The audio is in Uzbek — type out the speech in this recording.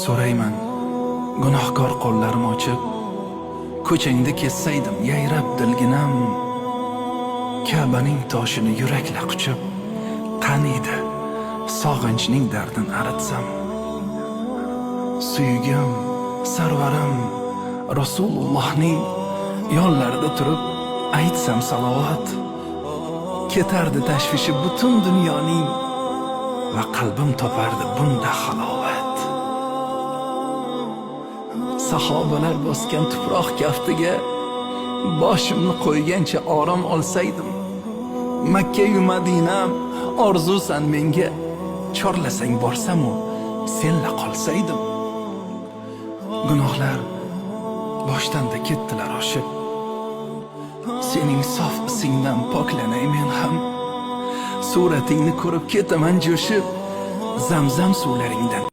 So'rayman, gunohkor qo'llarim ochib, ko'changda kessaydim yayrab dilginam, Ka'baning toshini yurakla quchib, qaniydi sog'inchning dardin aritsam. Suyugim, sarvarim Rasulullohning yo'llarida turib aytsam salovat, ketardi tashvishi butun dunyoning va qalbim topardi bunda halovat. Sahobalar bosgan tuproq kaftiga boshimni qo'ygancha orom olsaydim, Makka yu Madinam orzusan menga, chorlasang borsam u senla qolsaydim. Gunohlar boshdan-da ketdilar oshib, sening sof isingdan poklanay men ham, suratingni ko'rib ketaman jo'shib, Zamzam suvlaringdan